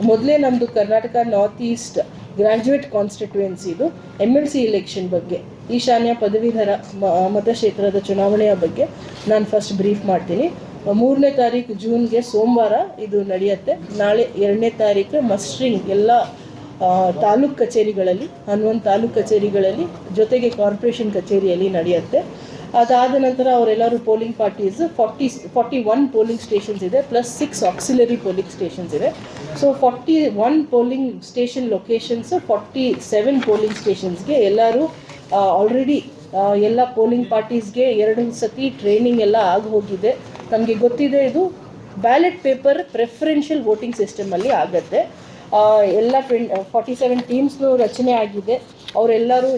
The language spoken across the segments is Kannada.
ಮೊದಲೇ ನಮ್ಮದು ಕರ್ನಾಟಕ ನಾರ್ತ್ ಈಸ್ಟ್ ಗ್ರ್ಯಾಜುಯೇಟ್ ಕಾನ್ಸ್ಟಿಟ್ಯೂಯೆನ್ಸಿದು MLC ಎಲೆಕ್ಷನ್ ಬಗ್ಗೆ, ಈಶಾನ್ಯ ಪದವೀಧರ ಮತಕ್ಷೇತ್ರದ ಚುನಾವಣೆಯ ಬಗ್ಗೆ ನಾನು ಫಸ್ಟ್ ಬ್ರೀಫ್ ಮಾಡ್ತೀನಿ. 3ನೇ ತಾರೀಕು ಜೂನ್ಗೆ ಸೋಮವಾರ ಇದು ನಡೆಯುತ್ತೆ. ನಾಳೆ 2ನೇ ತಾರೀಕು ಮಸ್ಟ್ರಿಂಗ್ ಎಲ್ಲ ತಾಲೂಕು ಕಚೇರಿಗಳಲ್ಲಿ, 11 ತಾಲೂಕು ಕಚೇರಿಗಳಲ್ಲಿ, ಜೊತೆಗೆ ಕಾರ್ಪೊರೇಷನ್ ಕಚೇರಿಯಲ್ಲಿ ನಡೆಯುತ್ತೆ. ಅದಾದ ನಂತರ ಅವರೆಲ್ಲರೂ ಪೋಲಿಂಗ್ ಪಾರ್ಟೀಸ್ 41 ಪೋಲಿಂಗ್ ಸ್ಟೇಷನ್ಸ್ ಇದೆ, ಪ್ಲಸ್ 6 ಆಕ್ಸಿಲರಿ ಪೋಲಿಂಗ್ ಸ್ಟೇಷನ್ಸ್ ಇದೆ. So 41 polling station locations, 47 polling ಸ್ಟೇಷನ್ಸ್ಗೆ ಎಲ್ಲರೂ ಆಲ್ರೆಡಿ ಎಲ್ಲ ಪೋಲಿಂಗ್ ಪಾರ್ಟೀಸ್ಗೆ 2 ಸತಿ ಟ್ರೈನಿಂಗ್ ಎಲ್ಲ ಆಗಿ ಹೋಗಿದೆ. ನಮಗೆ ಗೊತ್ತಿದೆ ಇದು ಬ್ಯಾಲೆಟ್ ಪೇಪರ್ ಪ್ರೆಫರೆನ್ಷಿಯಲ್ ವೋಟಿಂಗ್ ಸಿಸ್ಟಮಲ್ಲಿ ಆಗುತ್ತೆ. ಎಲ್ಲ 47 ಟೀಮ್ಸ್ನು ರಚನೆ ಆಗಿದೆ. ಅವರೆಲ್ಲರೂ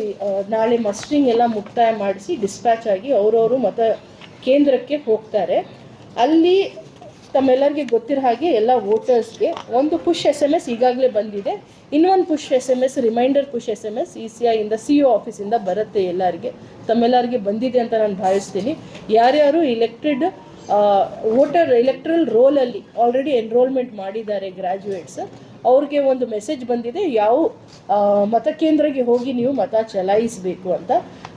ನಾಳೆ ಮಸ್ಟ್ರಿಂಗ್ ಎಲ್ಲ ಮುಕ್ತಾಯ ಮಾಡಿಸಿ ಡಿಸ್ಪ್ಯಾಚ್ ಆಗಿ ಅವರವರು ಮತ ಕೇಂದ್ರಕ್ಕೆ ಹೋಗ್ತಾರೆ. ಅಲ್ಲಿ ತಮ್ಮೆಲ್ಲರಿಗೆ ಗೊತ್ತಿರೋ ಹಾಗೆ ಎಲ್ಲ ವೋಟರ್ಸ್ಗೆ ಒಂದು ಪುಷ್ SMS ಈಗಾಗಲೇ ಬಂದಿದೆ. ಇನ್ನೊಂದು push SMS, reminder push SMS ECI ಇಂದ CO ಆಫೀಸಿಂದ ಬರುತ್ತೆ ಎಲ್ಲರಿಗೆ. ತಮ್ಮೆಲ್ಲರಿಗೆ ಬಂದಿದೆ ಅಂತ ನಾನು ಭಾವಿಸ್ತೀನಿ. ಯಾರ್ಯಾರು ಎಲೆಕ್ಟ್ರಲ್ ರೋಲಲ್ಲಿ ಆಲ್ರೆಡಿ ಎನ್ರೋಲ್ಮೆಂಟ್ ಮಾಡಿದ್ದಾರೆ ಗ್ರ್ಯಾಜುಯೇಟ್ಸ್, ಅವ್ರಿಗೆ ಒಂದು ಮೆಸೇಜ್ ಬಂದಿದೆ, ಯಾವ ಮತಕೇಂದ್ರಕ್ಕೆ ಹೋಗಿ ನೀವು ಮತ ಚಲಾಯಿಸಬೇಕು ಅಂತ.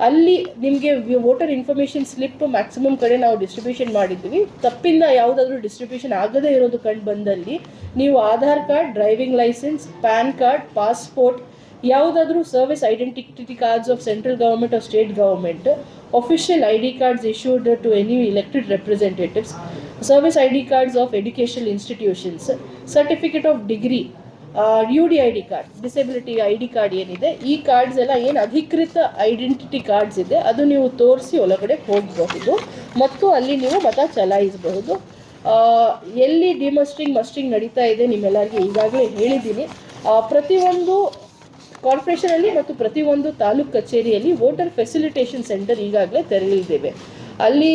ಅಲ್ಲಿ ನಿಮಗೆ ವೋಟರ್ ಇನ್ಫಾರ್ಮೇಷನ್ ಸ್ಲಿಪ್ ಮ್ಯಾಕ್ಸಿಮಮ್ ಕಡೆ ನಾವು ಡಿಸ್ಟ್ರಿಬ್ಯೂಷನ್ ಮಾಡಿದ್ವಿ. ತಪ್ಪಿಂದ ಯಾವುದಾದ್ರೂ ಡಿಸ್ಟ್ರಿಬ್ಯೂಷನ್ ಆಗದೇ ಇರೋದು ಕಂಡು ಬಂದಲ್ಲಿ ನೀವು Aadhaar card, driving licence, PAN card, passport, ಯಾವುದಾದ್ರೂ service identity cards of central government or state government, official ID cards issued to any elected representatives, service ID cards of educational institutions, certificate of degree, UDID card, disability ID card ಏನಿದೆ, ಈ ಕಾರ್ಡ್ಸ್ ಎಲ್ಲ ಏನು ಅಧಿಕೃತ ಐಡೆಂಟಿಟಿ ಕಾರ್ಡ್ಸ್ ಇದೆ ಅದು ನೀವು ತೋರಿಸಿ ಒಳಗಡೆ ಹೋಗಬಹುದು ಮತ್ತು ಅಲ್ಲಿ ನೀವು ಮತ ಚಲಾಯಿಸಬಹುದು. ಎಲ್ಲಿ ಮಸ್ಟ್ರಿಂಗ್ ನಡೀತಾ ಇದೆ ನಿಮ್ಮೆಲ್ಲರಿಗೆ ಈಗಾಗಲೇ ಹೇಳಿದ್ದೀನಿ. ಪ್ರತಿಯೊಂದು ಕಾರ್ಪೊರೇಷನಲ್ಲಿ ಮತ್ತು ಪ್ರತಿಯೊಂದು ತಾಲೂಕು ಕಚೇರಿಯಲ್ಲಿ ವೋಟರ್ ಫೆಸಿಲಿಟೇಷನ್ ಸೆಂಟರ್ ಈಗಾಗಲೇ ತೆರೆಯಲಿದ್ದೇವೆ. ಅಲ್ಲಿ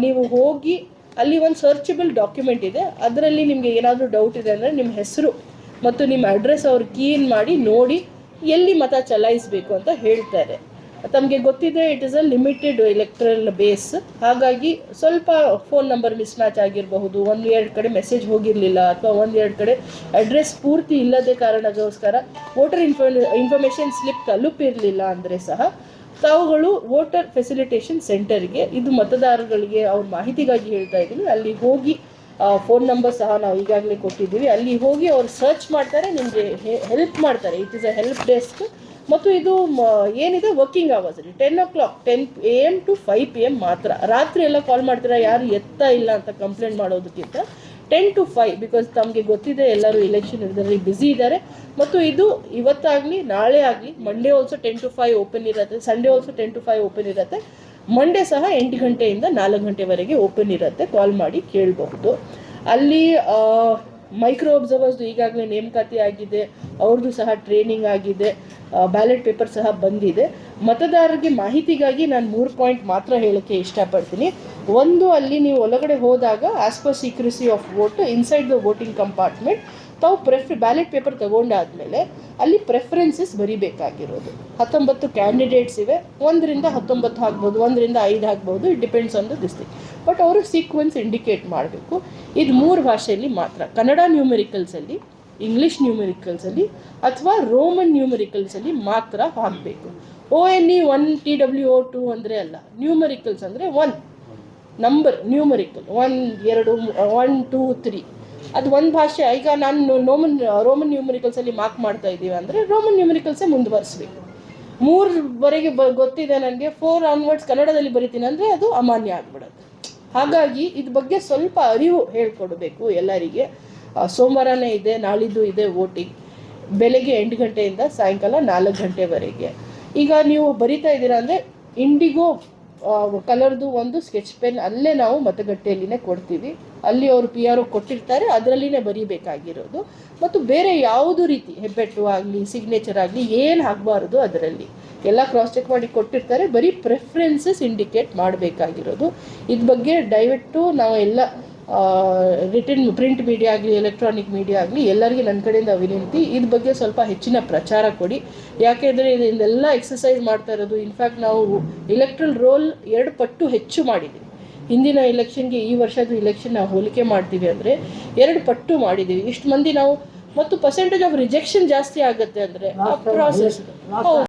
ನೀವು ಹೋಗಿ ಅಲ್ಲಿ ಒಂದು ಸರ್ಚಬಲ್ ಡಾಕ್ಯುಮೆಂಟ್ ಇದೆ. ಅದರಲ್ಲಿ ನಿಮಗೆ ಏನಾದರೂ ಡೌಟ್ ಇದೆ ಅಂದರೆ ನಿಮ್ಮ ಹೆಸರು ಮತ್ತು ನಿಮ್ಮ ಅಡ್ರೆಸ್ ಅವ್ರು ಕೀನ್ ಮಾಡಿ ನೋಡಿ ಎಲ್ಲಿ ಮತ ಚಲಾಯಿಸಬೇಕು ಅಂತ ಹೇಳ್ತಾರೆ. ತಮಗೆ ಗೊತ್ತಿದೆ it is a limited electoral base, ಹಾಗಾಗಿ ಸ್ವಲ್ಪ ಫೋನ್ ನಂಬರ್ ಮಿಸ್ಮ್ಯಾಚ್ ಆಗಿರಬಹುದು, 1-2 ಕಡೆ ಮೆಸೇಜ್ ಹೋಗಿರಲಿಲ್ಲ ಅಥವಾ 1-2 ಕಡೆ ಅಡ್ರೆಸ್ ಪೂರ್ತಿ ಇಲ್ಲದೆ ಕಾರಣಕ್ಕೋಸ್ಕರ ವೋಟರ್ ಇನ್ಫಾರ್ಮೇಷನ್ ಸ್ಲಿಪ್ ತಲುಪಿರಲಿಲ್ಲ ಅಂದರೆ ಸಹ ತಾವುಗಳು ವೋಟರ್ ಫೆಸಿಲಿಟೇಷನ್ ಸೆಂಟರ್ಗೆ, ಇದು ಮತದಾರಗಳಿಗೆ ಅವ್ರ ಮಾಹಿತಿಗಾಗಿ ಹೇಳ್ತಾ ಇದ್ದೀನಿ, ಅಲ್ಲಿ ಹೋಗಿ ಫೋನ್ ನಂಬರ್ ಸಹ ನಾವು ಈಗಾಗಲೇ ಕೊಟ್ಟಿದ್ದೀವಿ. ಅಲ್ಲಿ ಹೋಗಿ ಅವ್ರು ಸರ್ಚ್ ಮಾಡ್ತಾರೆ, ನಿಮಗೆ ಹೆಲ್ಪ್ ಮಾಡ್ತಾರೆ. It is a help desk ಮತ್ತು ಇದು ಏನಿದೆ working ಅವರ್ಸಲ್ಲಿ 10 o'clock 10 AM to 5 PM ಮಾತ್ರ. ರಾತ್ರಿ ಎಲ್ಲ ಕಾಲ್ ಮಾಡ್ತೀರಾ, ಯಾರು ಎತ್ತಾ ಇಲ್ಲ ಅಂತ ಕಂಪ್ಲೇಂಟ್ ಮಾಡೋದಕ್ಕಿಂತ 10 to 5, ಬಿಕಾಸ್ ತಮಗೆ ಗೊತ್ತಿದೆ ಎಲ್ಲರೂ ಎಲೆಕ್ಷನ್ ಇದರಲ್ಲಿ ಬ್ಯುಸಿ ಇದ್ದಾರೆ. ಮತ್ತು ಇದು ಇವತ್ತಾಗಲಿ ನಾಳೆ ಆಗಲಿ, ಮಂಡೇ ಆಲ್ಸೋ 10 to 5 ಓಪನ್ ಇರುತ್ತೆ, ಸಂಡೇ ಆಲ್ಸೋ 10 to 5 ಓಪನ್ ಇರುತ್ತೆ, ಮಂಡೇ ಸಹ 8 ಗಂಟೆಯಿಂದ 4 ಗಂಟೆವರೆಗೆ ಓಪನ್ ಇರುತ್ತೆ. ಕಾಲ್ ಮಾಡಿ ಕೇಳಬಹುದು. ಅಲ್ಲಿ ಮೈಕ್ರೋ ಅಬ್ಸರ್ವರ್ಸ್ದು ಈಗಾಗಲೇ ನೇಮಕಾತಿ ಆಗಿದೆ, ಅವ್ರದ್ದು ಸಹ ಟ್ರೈನಿಂಗ್ ಆಗಿದೆ, ಬ್ಯಾಲೆಟ್ ಪೇಪರ್ ಸಹ ಬಂದಿದೆ. ಮತದಾರರಿಗೆ ಮಾಹಿತಿಗಾಗಿ ನಾನು 3 ಪಾಯಿಂಟ್ ಮಾತ್ರ ಹೇಳೋಕ್ಕೆ ಇಷ್ಟಪಡ್ತೀನಿ. ಒಂದು, ಅಲ್ಲಿ ನೀವು ಒಳಗಡೆ ಹೋದಾಗ as per secrecy of vote inside the voting compartment ತಾವು ಬ್ಯಾಲೆಟ್ ಪೇಪರ್ ತಗೊಂಡಾದಮೇಲೆ ಅಲ್ಲಿ ಪ್ರೆಫರೆನ್ಸಸ್ ಬರೀಬೇಕಾಗಿರೋದು 19 ಕ್ಯಾಂಡಿಡೇಟ್ಸ್ ಇವೆ. 1ರಿಂದ 19 ಆಗ್ಬೋದು, 1ರಿಂದ 5 ಆಗ್ಬೋದು, it depends on the district. But ಅವರು ಸೀಕ್ವೆನ್ಸ್ ಇಂಡಿಕೇಟ್ ಮಾಡಬೇಕು. ಇದು 3 ಭಾಷೆಯಲ್ಲಿ ಮಾತ್ರ, ಕನ್ನಡ ನ್ಯೂಮೆರಿಕಲ್ಸಲ್ಲಿ, ಇಂಗ್ಲೀಷ್ ನ್ಯೂಮೆರಿಕಲ್ಸಲ್ಲಿ ಅಥವಾ ರೋಮನ್ ನ್ಯೂಮೆರಿಕಲ್ಸಲ್ಲಿ ಮಾತ್ರ ಹಾಕಬೇಕು. ONE 1 TWO2 ಅಂದರೆ ಅಲ್ಲ, ನ್ಯೂಮೆರಿಕಲ್ಸ್ ಅಂದರೆ 1 ನಂಬರ್, ನ್ಯೂಮರಿಕಲ್ 1 2 1 2 3 ಅದು ಒಂದು ಭಾಷೆ. ಈಗ ನಾನು ರೋಮನ್ ನ್ಯೂಮರಿಕಲ್ಸಲ್ಲಿ ಮಾರ್ಕ್ ಮಾಡ್ತಾ ಇದ್ದೀವಿ ಅಂದರೆ ರೋಮನ್ ನ್ಯೂಮರಿಕಲ್ಸೇ ಮುಂದುವರಿಸಬೇಕು. 3ವರೆಗೆ ಗೊತ್ತಿದೆ ನನಗೆ, 4 ಆನ್ವರ್ಡ್ಸ್ ಕನ್ನಡದಲ್ಲಿ ಬರಿತೀನಿ ಅಂದರೆ ಅದು ಅಮಾನ್ಯ ಆಗಿಬಿಡುತ್ತೆ. ಹಾಗಾಗಿ ಇದ್ರ ಬಗ್ಗೆ ಸ್ವಲ್ಪ ಅರಿವು ಹೇಳ್ಕೊಡ್ಬೇಕು ಎಲ್ಲರಿಗೆ. ಸೋಮವಾರನೇ ಇದೆ, ನಾಳಿದ್ದು ಇದೆ ವೋಟಿಂಗ್, ಬೆಳಗ್ಗೆ 8 ಗಂಟೆಯಿಂದ ಸಾಯಂಕಾಲ 4 ಗಂಟೆವರೆಗೆ. ಈಗ ನೀವು ಬರಿತಾ ಇದ್ದೀರಾ ಅಂದರೆ ಇಂಡಿಗೋ ಕಲರ್ದು ಒಂದು ಸ್ಕೆಚ್ ಪೆನ್ ಅಲ್ಲೇ ನಾವು ಮತಗಟ್ಟೆಯಲ್ಲಿನೇ ಕೊಡ್ತೀವಿ. ಅಲ್ಲಿ ಅವರು PRO ಕೊಟ್ಟಿರ್ತಾರೆ, ಅದರಲ್ಲಿನೇ ಬರೀಬೇಕಾಗಿರೋದು. ಮತ್ತು ಬೇರೆ ಯಾವುದು ರೀತಿ ಹೆಬ್ಬೆಟ್ಟು ಆಗಲಿ ಸಿಗ್ನೇಚರ್ ಆಗಲಿ ಏನು ಆಗಬಾರ್ದು, ಅದರಲ್ಲಿ ಎಲ್ಲ ಕ್ರಾಸ್ ಚೆಕ್ ಮಾಡಿ ಕೊಟ್ಟಿರ್ತಾರೆ. ಬರೀ ಪ್ರೆಫರೆನ್ಸಸ್ ಇಂಡಿಕೇಟ್ ಮಾಡಬೇಕಾಗಿರೋದು. ಇದ್ರ ಬಗ್ಗೆ ದಯವಿಟ್ಟು ನಾವು ಎಲ್ಲ ರಿಟರ್ನ್ ಪ್ರಿಂಟ್ ಮೀಡಿಯಾ ಆಗಲಿ ಎಲೆಕ್ಟ್ರಾನಿಕ್ ಮೀಡಿಯಾ ಆಗಲಿ ಎಲ್ಲರಿಗೆ ನನ್ನ ಕಡೆಯಿಂದ ವಿನಂತಿ, ಇದ್ರ ಬಗ್ಗೆ ಸ್ವಲ್ಪ ಹೆಚ್ಚಿನ ಪ್ರಚಾರ ಕೊಡಿ. ಯಾಕೆಂದರೆ ಇದೆಲ್ಲ ಎಕ್ಸಸೈಸ್ ಮಾಡ್ತಾ ಇರೋದು. ಇನ್ಫ್ಯಾಕ್ಟ್ ನಾವು ಎಲೆಕ್ಟ್ರಲ್ ರೋಲ್ 2 ಪಟ್ಟು ಹೆಚ್ಚು ಮಾಡಿದ್ದೀವಿ. ಹಿಂದಿನ ಎಲೆಕ್ಷನ್ಗೆ ಈ ವರ್ಷದ ಎಲೆಕ್ಷನ್ ನಾವು ಹೋಲಿಕೆ ಮಾಡ್ತೀವಿ ಅಂದರೆ 2 ಪಟ್ಟು ಮಾಡಿದ್ದೀವಿ. ಇಷ್ಟು ಮಂದಿ ನಾವು ಮತ್ತು ಪರ್ಸೆಂಟೇಜ್ ಆಫ್ ರಿಜೆಕ್ಷನ್ ಜಾಸ್ತಿ ಆಗುತ್ತೆ ಅಂದರೆ ಆ ಪ್ರಾಸೆಸ್